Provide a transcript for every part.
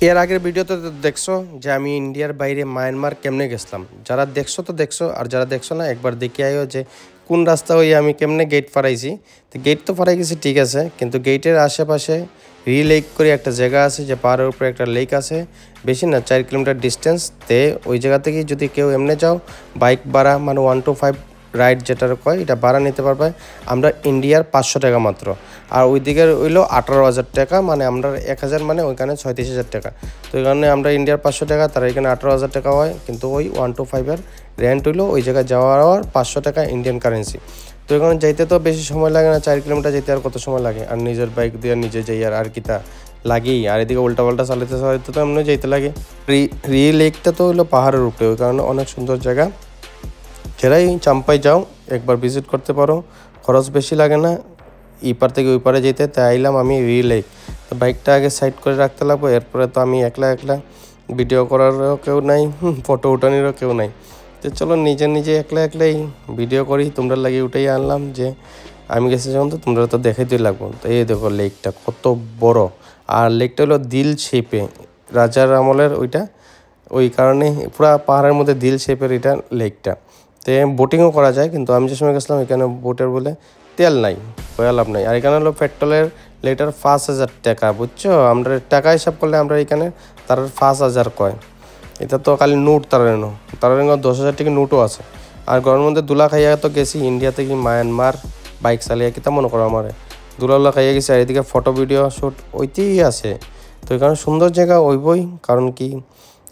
এর আগের ভিডিওতে তো দেখছো যে আমি ইন্ডিয়ার বাইরে মায়ানমার কেমনে গেছিলাম। যারা দেখছো তো দেখছো, আর যারা দেখছো না একবার দেখে আইও যে কোন রাস্তা হয়ে আমি কেমনে গেট ফারাইছি। তো গেট তো ফারাই গেছি ঠিক আছে, কিন্তু গেটের আশেপাশে লেক করে একটা জায়গা আছে, যে পাহাড়ের উপরে একটা লেক আছে, বেশি না 4 কিলোমিটার ডিস্টেন্স। তে ওই জায়গা থেকে যদি কেউ এমনি যাও বাইক ভাড়া মানে 1 to 5 রাইড যেটার কয় এটা ভাড়া নিতে পারবে আমরা ইন্ডিয়ার 500 টাকা মাত্র। আর ওই দিকের হইলো 18,000 টাকা, মানে আমরা 1,000 মানে ওইখানে 36,000 টাকা। তো এই কারণে আমরা ইন্ডিয়ার 500 টাকা, তার এখানে 18,000 টাকা হয়, কিন্তু ওই 1 to 5 রেন্ট হইলো ওই জায়গায় যাওয়ার 500 টাকা ইন্ডিয়ান কারেন্সি। তো এখানে যাইতে তো বেশি সময় লাগে না, 4 কিলোমিটার যেতে আর কত সময় লাগে, আর নিজের বাইক দিয়ে নিজে যাই আর কি তা লাগেই। আর এদিকে উল্টাপাল্টা চালাতে চালাতে তো এমনি যেতে লাগে। লেকটা তো হইলো পাহাড়ের উপরে, ওই কারণে অনেক সুন্দর জায়গা। যারাই চাম্পাই যাও একবার ভিজিট করতে পারো, খরচ বেশি লাগে না ইপার থেকে ওই পারে যেতে। তাই আইলাম আমি লেক। তো বাইকটা আগে সাইড করে রাখতে লাগবো, এরপরে তো আমি একলা একলা ভিডিও করারও কেউ নাই, ফটো উঠানোরও কেউ নাই। তো চলো নিজে নিজে একলা একলাই ভিডিও করি, তোমরা লাগিয়ে উঠেই আনলাম যে আমি গেছি যখন তো তোমরা তো দেখাইতেই লাগবো। তো এই দেখো লেকটা কত বড়, আর লেকটা হলো দিল শেপে, রাজার আমলের ওইটা, ওই কারণে পুরা পাহাড়ের মধ্যে দিল শেপের এটা লেকটা। তো বোটিংও করা যায়, কিন্তু আমি যে সময় গেছিলাম এখানে বোটের বলে তেল নাই, হয়ে লাভ নাই। আর এখানে হলো পেট্রোলের লিটার 5,000 টাকা, বুঝছো? আমরা টাকা হিসাব করলে আমরা এখানে তার 5,000 কয়। এটা তো খালি নোট তার 10,000 টাকা নোটও আছে। আর গরমের মধ্যে দুলা খাইয়া তো গেছি ইন্ডিয়া থেকে মায়ানমার বাইক চালিয়ে, কি তা মনে করো আমার দুলা খাইয়া গেছি। আর এদিকে ফটো ভিডিও শ্যুট ওইতেই আছে। তো এখানে সুন্দর জায়গা ওইবই, কারণ কি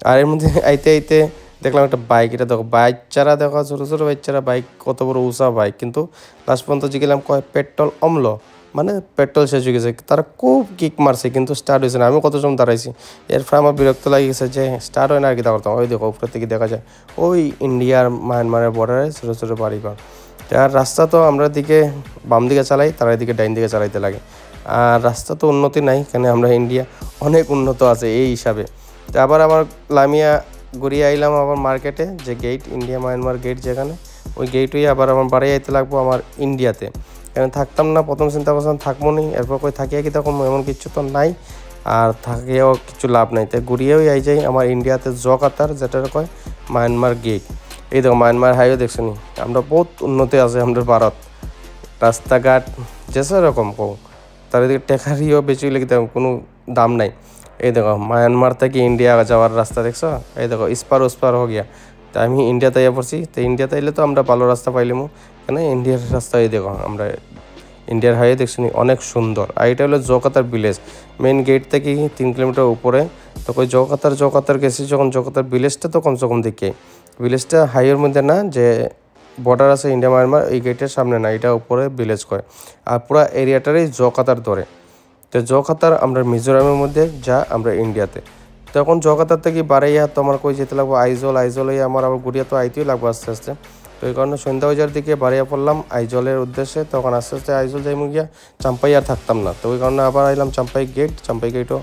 আর এর মধ্যে আইতে আইতে দেখলাম একটা বাইক, এটা দেখো বাচ্চারা, দেখো ছোটো ছোটো বাচ্চারা বাইক, কত বড় উষা বাইক। কিন্তু লাস্ট পর্যন্ত জিগেলাম কয় পেট্রোল অম্ল, মানে পেট্রোল শেষ হয়ে গেছে। তারা খুব কিক মারছে কিন্তু স্টার্ট হয়েছে না। আমি কত সময় দাঁড়াইছি, এরপর আমার বিরক্ত লাগে গেছে যে স্টার্ট হয় না আর কি তা করতাম। ওই দেখো উপরে থেকে দেখা যায় ওই ইন্ডিয়ার মায়ানমারের বর্ডারে ছোটো ছোটো বাড়িঘর। আর রাস্তা তো আমরা দিকে বাম দিকে চালাই, তারা এদিকে ডাইন দিকে চালাইতে লাগে। আর রাস্তা তো উন্নতি নাই, কেন আমরা ইন্ডিয়া অনেক উন্নত আছে এই হিসাবে। তো আবার আমার লামিয়া ঘুরিয়ে আইলাম আবার মার্কেটে, যে গেট ইন্ডিয়া মায়ানমার গেট যেখানে, ওই গেট হয়ে আবার আমার বাড়ি আইতে লাগবো আমার ইন্ডিয়াতে। কেন থাকতাম না, প্রথম চিন্তা করছিলাম থাকবো নি, এরপর কই থাকিয়া কি তখন এমন কিছু তো নাই, আর থাকিয়াও কিছু লাভ নাই। তাই ঘুরিয়েও আই যাই আমার ইন্ডিয়াতে জকাতার, যেটা কয় মায়ানমার গেট। এই দেখো মায়ানমার হাইওয়ে দেখছো নি, আমরা বহুত উন্নতি আছে আমাদের ভারত, রাস্তাঘাট যেসব রকম কও, তার এদিকে টেকারিও বেশি লেগে কোনো দাম নাই। এই দেখো মায়ানমার থেকে ইন্ডিয়া যাওয়ার রাস্তা দেখছো, এই দেখো ইস্পার ওস্পার হো গিয়া। তা আমি ইন্ডিয়াতে ইয়ে পড়ছি, তো ইন্ডিয়াতে এলে তো আমরা ভালো রাস্তা পাইলাম, কেন ইন্ডিয়ার রাস্তা এই দেখো আমরা ইন্ডিয়ার হাইওয়ে দেখছি অনেক সুন্দর। আর এটা হলো জকাতার ভিলেজ, মেন গেট থেকে 3 কিলোমিটার উপরে। তো ওই জকাতার গেছি যখন, জকাতার ভিলেজটা তো কমসে কম দেখি, ভিলেজটা হাইওয়ের মধ্যে না, যে বর্ডার আছে ইন্ডিয়া মায়ানমার, এই গেটের সামনে না, এটা উপরে ভিলেজ কয়। আর পুরা এরিয়াটারই জকাতার ধরে। তো জকাতার আমরা মিজোরামের মধ্যে, যা আমরা ইন্ডিয়াতে। তখন জকাতার থেকে বাড়াইয়া তো আমার কই যেতে লাগবো আইজল হয়ে আমার আবার ঘুরিয়া তো আইতেই লাগবো আস্তে আস্তে। তো এই কারণে সন্ধ্যা বাজার দিকে বাড়িয়া পড়লাম আইজলের উদ্দেশ্যে। তখন আস্তে আস্তে আইজল যাইমু গিয়া, চাম্পাই আর থাকতাম না। তো ওই কারণে আবার আইলাম চাম্পাই গেটও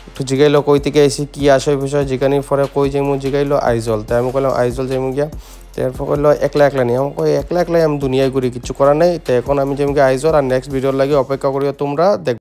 একটু জিগাইলো কই থেকে আইসি কি আসে বিষয়, জিগানির পরে কই যাইমু জিগাইলো আইজল। তাই আমি কইলাম আইজল যাইমু গিয়া। তো এরপর করলো একলা নিয়ে আমি কই একলাই আমি দুনিয়ায় ঘুরি, কিছু করার নেই। তো এখন আমি যেমন আইজল, আর নেক্সট ভিডিওর লাগে অপেক্ষা করিও তোমরা দেখ।